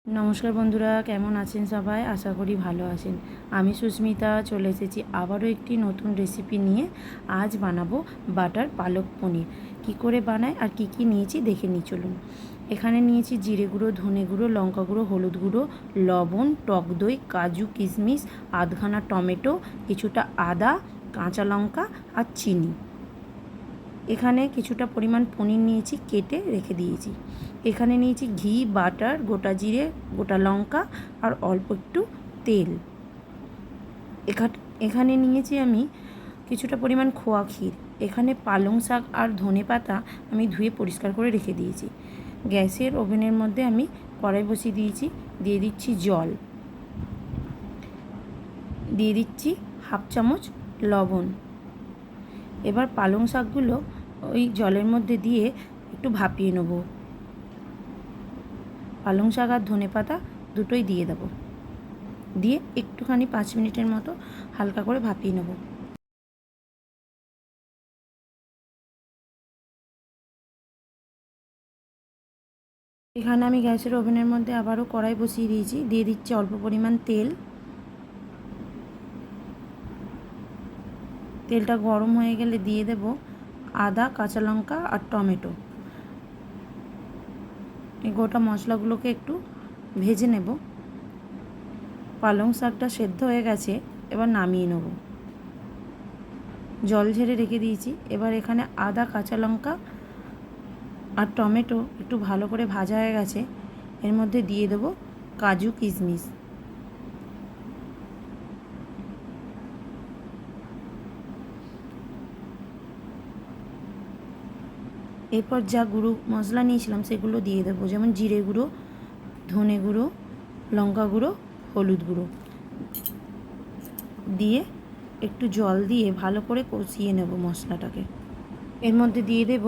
নমস্কার বন্ধুরা, কেমন আছেন সবাই? আশা করি ভালো আছেন। আমি সুস্মিতা চলে এসেছি আবারও একটি নতুন রেসিপি নিয়ে। আজ বানাবো বাটার পালক পনির। কি করে বানাই আর কি কি নিয়েছি দেখে নিই চলুন। এখানে নিয়েছি জিরে গুঁড়ো, ধনে গুঁড়ো, লঙ্কা গুঁড়ো, হলুদ গুঁড়ো, লবণ, টক দই, কাজু কিশমিশ, আধখানা টমেটো, কিছুটা আদা, কাঁচা লঙ্কা আর চিনি। এখানে কিছুটা পরিমাণ পনির নিয়েছি, কেটে রেখে দিয়েছি। এখানে নিয়েছি ঘি, বাটার, গোটা জিরে, গোটা লঙ্কা আর অল্প একটু তেল। এখানে নিয়েছি আমি কিছুটা পরিমাণ খোয়া ক্ষীর। এখানে পালং শাক আর ধনে পাতা আমি ধুয়ে পরিষ্কার করে রেখে দিয়েছি। গ্যাসের ওভেনের মধ্যে আমি কড়াই বসিয়ে দিয়েছি। দিয়ে দিচ্ছি জল, দিয়ে দিচ্ছি হাফ চামচ লবণ। এবার পালং শাকগুলো ওই জলের মধ্যে দিয়ে একটু ভাপিয়ে নেব। পালং শাক আর ধনে পাতা দুটোই দিয়ে দেব, দিয়ে একটুখানি 5 মিনিটের মতো হালকা করে ভাপিয়ে নেব। এখানে আমি গ্যাসের ওভেনের মধ্যে আবারও কড়াই বসিয়ে দিয়েছি। দিয়ে দিচ্ছি অল্প পরিমাণ তেল। তেলটা গরম হয়ে গেলে দিয়ে দেব আদা, কাঁচা লঙ্কা আর টমেটো। এই গোটা মশলাগুলোকে একটু ভেজে নেব। পালং শাকটা সেদ্ধ হয়ে গেছে, এবার নামিয়ে নেব। জল ঝেড়ে রেখে দিয়েছি। এবার এখানে আদা, কাঁচা লঙ্কা আর টমেটো একটু ভালো করে ভাজা হয়ে গেছে। এর মধ্যে দিয়ে দেবো কাজু কিশমিশ। এরপর যা গুঁড়ো মশলা নিয়েছিলাম সেগুলো দিয়ে দেবো, যেমন জিরে গুঁড়ো, ধনে গুঁড়ো, লঙ্কা গুঁড়ো, হলুদ গুঁড়ো। দিয়ে একটু জল দিয়ে ভালো করে কষিয়ে নেব মশলাটাকে। এর মধ্যে দিয়ে দেব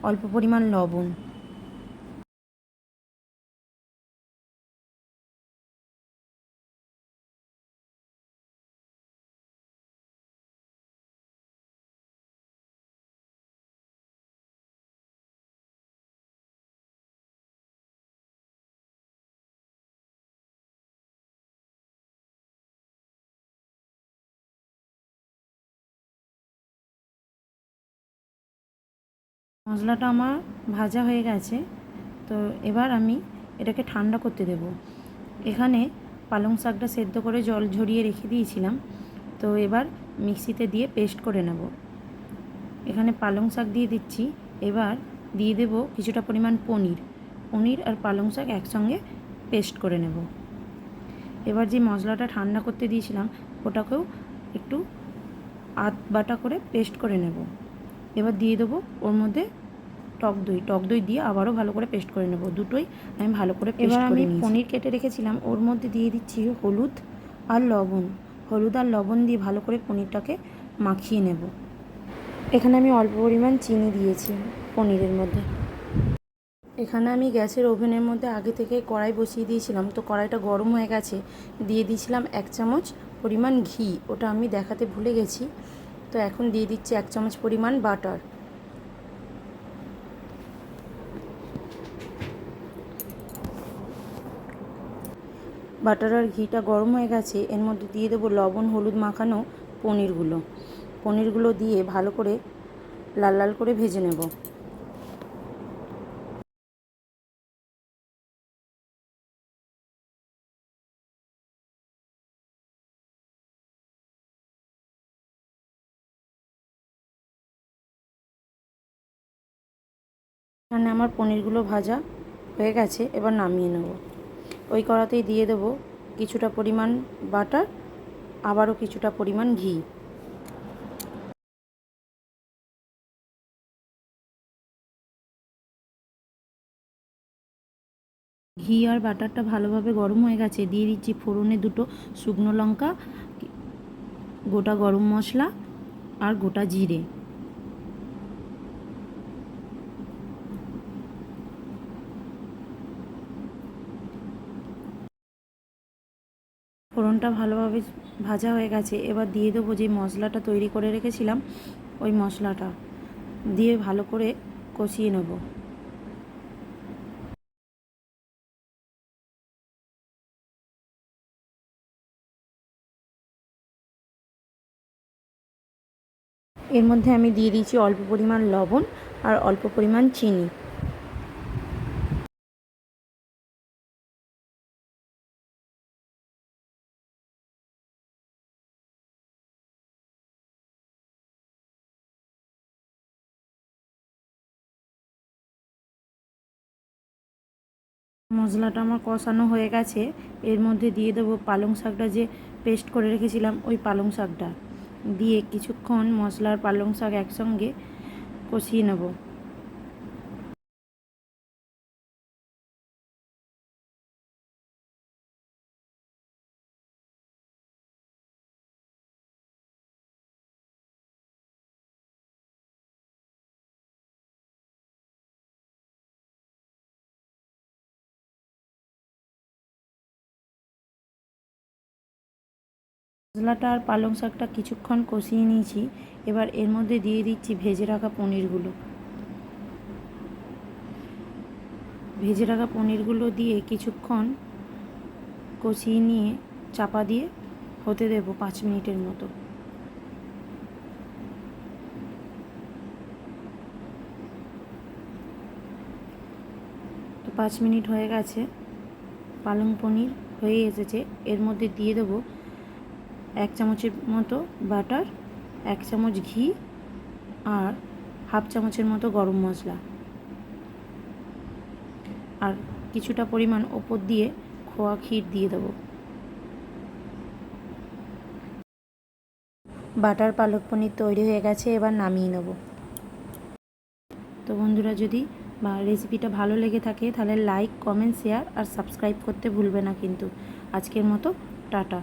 অল্প পরিমাণ লবণ। মশলাটা আমার ভাজা হয়ে গেছে, তো এবার আমি এটাকে ঠান্ডা করতে দেব। এখানে পালং শাকটা সেদ্ধ করে জল ঝরিয়ে রেখে দিয়েছিলাম, তো এবার মিক্সিতে দিয়ে পেস্ট করে নেব। এখানে পালং শাক দিয়ে দিচ্ছি। এবার দিয়ে দেব কিছুটা পরিমাণ পনির। পনির আর পালং শাক একসঙ্গে পেস্ট করে নেব। এবার যে মশলাটা ঠান্ডা করতে দিয়েছিলাম ওটাকেও একটু বাটা করে পেস্ট করে নেব। এবার দিয়ে দেবো ওর মধ্যে টক দই দিয়ে আবারও ভালো করে পেস্ট করে নেব। দুটোই আমি ভালো করে পেস্ট করে নিয়েছি। পনির কেটে রেখেছিলাম, ওর মধ্যে দিয়ে দিচ্ছি হলুদ আর লবণ। হলুদ আর লবণ দিয়ে ভালো করে পনিরটাকে মাখিয়ে নেব। এখানে আমি অল্প পরিমাণ চিনি দিয়েছি পনিরের মধ্যে। এখানে আমি গ্যাসের ওভেনের মধ্যে আগে থেকে কড়াই বসিয়ে দিয়েছিলাম, তো কড়াইটা গরম হয়ে গেছে। দিয়ে দিয়েছিলাম 1 চামচ পরিমাণ ঘি, ওটা আমি দেখাতে ভুলে গেছি। তো এখন দিয়ে দিচ্ছি 1 চামচ পরিমাণ বাটার। বাটার আর ঘিটা গরম হয়ে গেছে, এর মধ্যে দিয়ে দেবো লবণ হলুদ মাখানো পনিরগুলো দিয়ে ভালো করে লাল লাল করে ভেজে নেব। এখানে আমার পনিরগুলো ভাজা হয়ে গেছে, এবার নামিয়ে নেব। ওই কড়াতেই দিয়ে দেবো কিছুটা পরিমাণ বাটার, আবারও কিছুটা পরিমাণ ঘি। ঘি আর বাটারটা ভালোভাবে গরম হয়ে গেছে। দিয়ে দিচ্ছি ফোড়নে 2টো শুকনো লঙ্কা, গোটা গরম মশলা আর গোটা জিরে। ফোড়নটা ভালোভাবে ভাজা হয়ে গেছে। এবার দিয়ে দেবো যে মশলাটা তৈরি করে রেখেছিলাম, ওই মশলাটা দিয়ে ভালো করে কষিয়ে নেব। এর মধ্যে আমি দিয়ে দিয়েছি অল্প পরিমাণ লবণ আর অল্প পরিমাণ চিনি। মশলাটা আমার কষানো হয়ে গেছে। এর মধ্যে দিয়ে দেবো পালং শাকটা, যে পেস্ট করে রেখেছিলাম ওই পালং শাকটা দিয়ে কিছুক্ষণ মশলার পালং শাক একসঙ্গে কষিয়ে নেব। মশলাটা আর পালং শাকটা কিছুক্ষণ কষিয়ে নিয়েছি। এবার এর মধ্যে দিয়ে দিচ্ছি ভেজে রাখা পনিরগুলো। ভেজে রাখা পনিরগুলো দিয়ে কিছুক্ষণ কষিয়ে নিয়ে চাপা দিয়ে হতে দেবো 5 মিনিটের মতো। তো 5 মিনিট হয়ে গেছে, পালং পনির হয়ে এসেছে। এর মধ্যে দিয়ে দেবো 1 চামচের মতো বাটার, 1 চামচ ঘি আর হাফ চামচের মতো গরম মশলা, আর কিছুটা পরিমাণ ওপর দিয়ে খোয়া ক্ষীর দিয়ে দেবো। বাটার পালক পনির তৈরি হয়ে গেছে, এবার নামিয়ে নেব। তো বন্ধুরা, যদি রেসিপিটা ভালো লেগে থাকে তাহলে লাইক, কমেন্ট, শেয়ার আর সাবস্ক্রাইব করতে ভুলবে না কিন্তু। আজকের মতো টাটা।